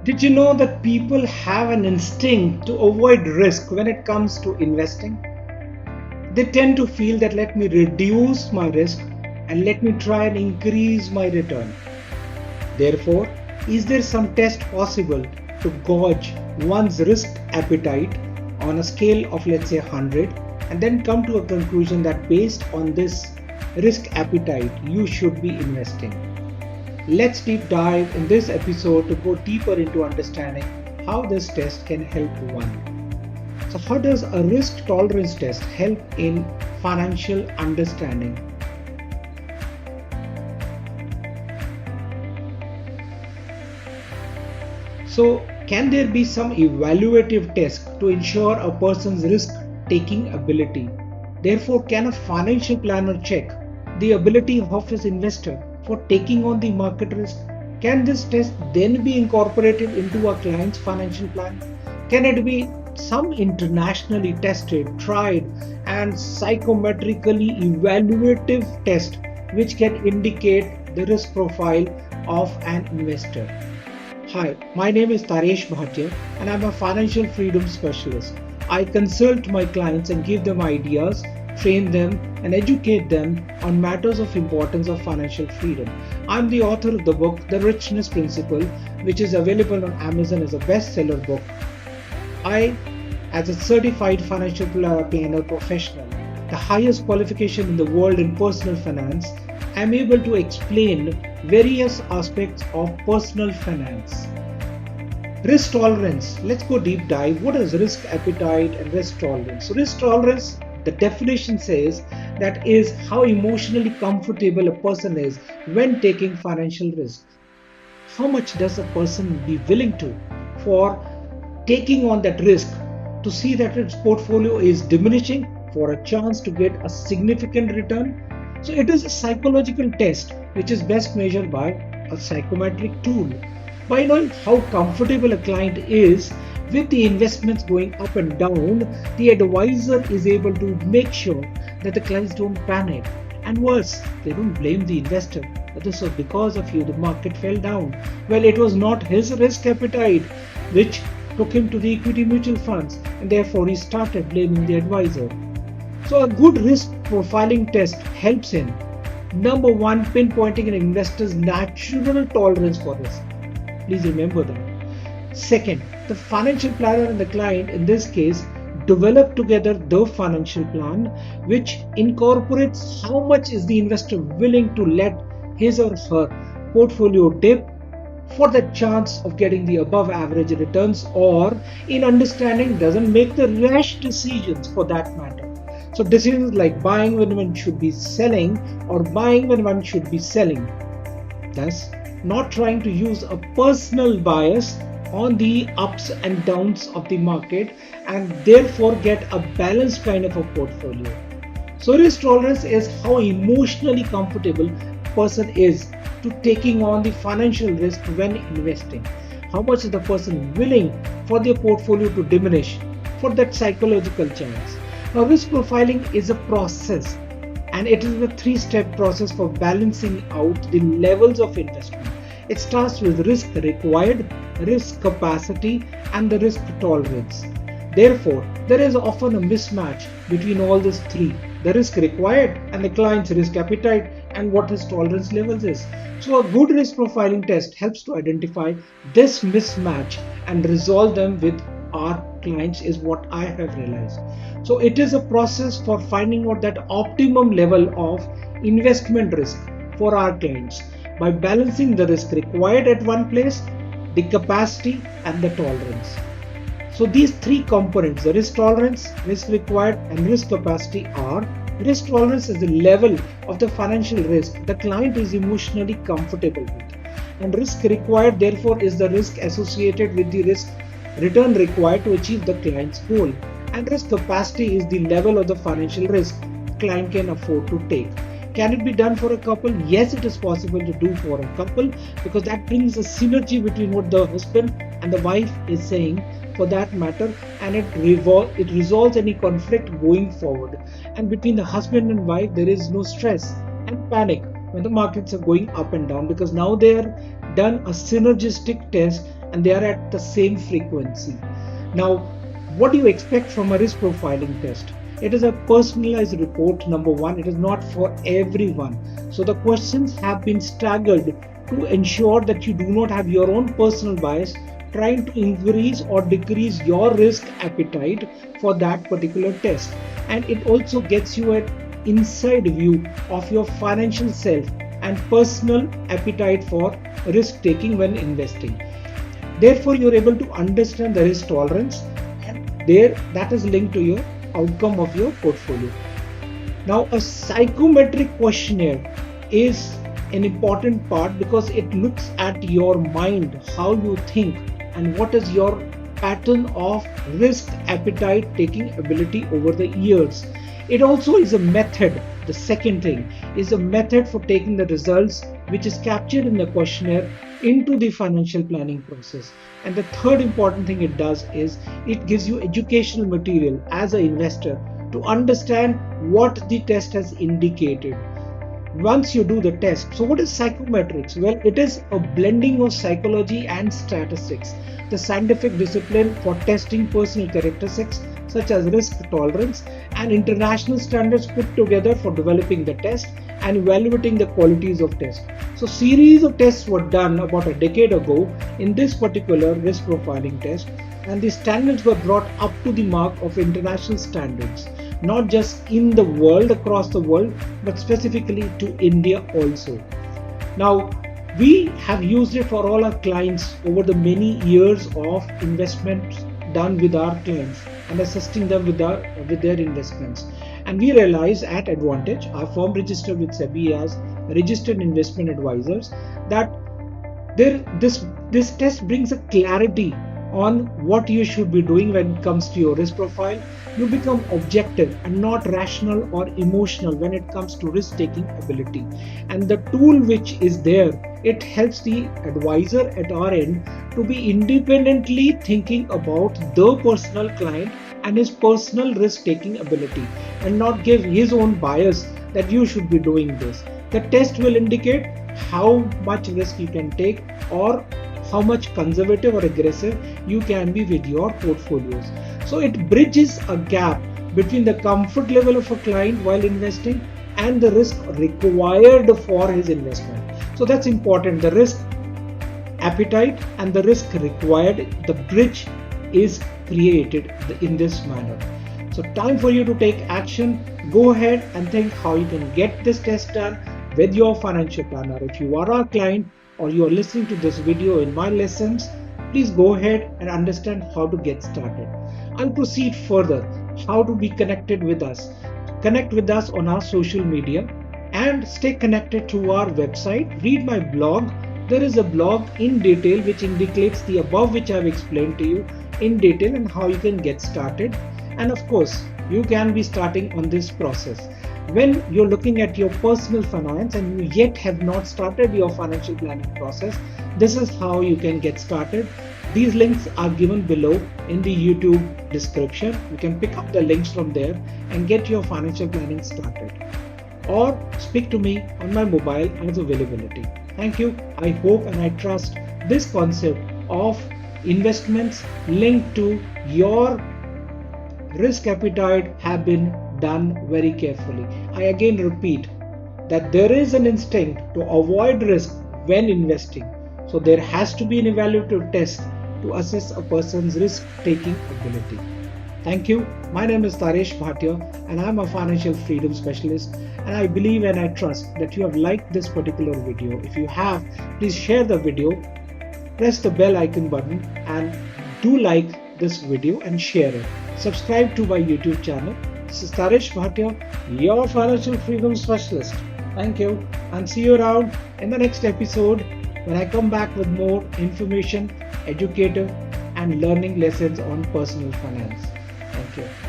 Did you know that people have an instinct to avoid risk when it comes to investing? They tend to feel that let me reduce my risk and let me try and increase my return. Therefore, is there some test possible to gauge one's risk appetite on a scale of let's say 100 and then come to a conclusion that based on this risk appetite you should be investing? Let's deep dive in this episode to go deeper into understanding how this test can help one. So, how does a risk tolerance test help in financial understanding? So, can there be some evaluative test to ensure a person's risk taking ability? Therefore, can a financial planner check the ability of his investor for taking on the market risk? Can this test then be incorporated into a client's financial plan? Can it be some internationally tested, tried, and psychometrically evaluative test which can indicate the risk profile of an investor? Hi, my name is Taresh Bhatia and I'm a financial freedom specialist. I consult my clients and give them ideas, train them, and educate them on matters of importance of financial freedom. I'm the author of the book The Richness Principle, which is available on Amazon as a bestseller book. I, as a certified financial planner professional, the highest qualification in the world in personal finance, am able to explain various aspects of personal finance. Risk tolerance. Let's go deep dive. What is risk appetite and risk tolerance? So risk tolerance, the definition says that is how emotionally comfortable a person is when taking financial risk. How much does a person be willing to for taking on that risk to see that its portfolio is diminishing for a chance to get a significant return? So it is a psychological test which is best measured by a psychometric tool. By knowing how comfortable a client is with the investments going up and down, the advisor is able to make sure that the clients don't panic. And worse, they don't blame the investor. That this was because of you, the market fell down. Well, it was not his risk appetite which took him to the equity mutual funds, and therefore he started blaming the advisor. So a good risk profiling test helps in number one, pinpointing an investor's natural tolerance for risk. Please remember that. Second, the financial planner and the client in this case develop together the financial plan which incorporates how much is the investor willing to let his or her portfolio dip for the chance of getting the above average returns, or in understanding doesn't make the rash decisions for that matter. So decisions like buying when one should be selling or buying when one should be selling. Thus, not trying to use a personal bias on the ups and downs of the market and therefore get a balanced kind of a portfolio. So risk tolerance is how emotionally comfortable a person is to taking on the financial risk when investing. How much is the person willing for their portfolio to diminish for that psychological chance? Now risk profiling is a process, and it is a three-step process for balancing out the levels of investment. It starts with risk required, risk capacity, and the risk tolerance. Therefore, there is often a mismatch between all these three: the risk required and the client's risk appetite and what his tolerance levels is. So a good risk profiling test helps to identify this mismatch and resolve them with our clients is what I have realized. So it is a process for finding out that optimum level of investment risk for our clients by balancing the risk required at one place, the capacity and the tolerance. So these three components, the risk tolerance, risk required and risk capacity are: risk tolerance is the level of the financial risk the client is emotionally comfortable with, and risk required therefore is the risk associated with the risk return required to achieve the client's goal, and risk capacity is the level of the financial risk client can afford to take. Can it be done for a couple? Yes, it is possible to do for a couple, because that brings a synergy between what the husband and the wife is saying for that matter, and it resolves any conflict going forward. And between the husband and wife, there is no stress and panic when the markets are going up and down, because now they are done a synergistic test and they are at the same frequency. Now, what do you expect from a risk profiling test? It is a personalized report, number one. It is not for everyone. So the questions have been staggered to ensure that you do not have your own personal bias trying to increase or decrease your risk appetite for that particular test. And it also gets you an inside view of your financial self and personal appetite for risk taking when investing. Therefore, you're able to understand the risk tolerance, and there that is linked to your outcome of your portfolio. Now, a psychometric questionnaire is an important part because it looks at your mind, how you think, and what is your pattern of risk appetite taking ability over the years. It also is a method. The second thing is a method for taking the results which is captured in the questionnaire into the financial planning process. And the third important thing it does is it gives you educational material as an investor to understand what the test has indicated. Once you do the test, so what is psychometrics? Well, it is a blending of psychology and statistics, the scientific discipline for testing personal characteristics such as risk tolerance and international standards put together for developing the test and evaluating the qualities of test. So series of tests were done about a decade ago in this particular risk profiling test, and the standards were brought up to the mark of international standards, not just in the world, across the world, but specifically to India also. Now, we have used it for all our clients over the many years of investments done with our clients and assisting them with their investments. And we realize at Advantage, our firm registered with SEBI as registered investment advisors, that this test brings a clarity on what you should be doing when it comes to your risk profile. You become objective and not rational or emotional when it comes to risk taking ability. And the tool which is there, it helps the advisor at our end to be independently thinking about the personal client and his personal risk taking ability, and not give his own bias that you should be doing this. The test will indicate how much risk you can take or how much conservative or aggressive you can be with your portfolios. So it bridges a gap between the comfort level of a client while investing and the risk required for his investment. So that's important. The risk appetite and the risk required, the bridge is created in this manner. So time for you to take action. Go ahead and think how you can get this test done with your financial planner. If you are our client or you are listening to this video in my lessons, please go ahead and understand how to get started. I'll proceed further, how to be connected with us. Connect with us on our social media and stay connected to our website. Read my blog. There is a blog in detail which indicates the above which I've explained to you in detail and how you can get started. And of course, you can be starting on this process. When you're looking at your personal finance and you yet have not started your financial planning process, this is how you can get started. These links are given below in the YouTube description. You can pick up the links from there and get your financial planning started. Or speak to me on my mobile as availability. Thank you. I hope and I trust this concept of investments linked to your risk appetite have been done very carefully. I again repeat that there is an instinct to avoid risk when investing. So there has to be an evaluative test to assess a person's risk taking ability. Thank you. My name is Taresh Bhatia and I'm a financial freedom specialist, and I believe and I trust that you have liked this particular video. If you have, please share the video, press the bell icon button and do like this video and share it. Subscribe to my YouTube channel. This is Taresh Bhatia, your financial freedom specialist. Thank you and see you around in the next episode when I come back with more information, educative and learning lessons on personal finance. Thank you.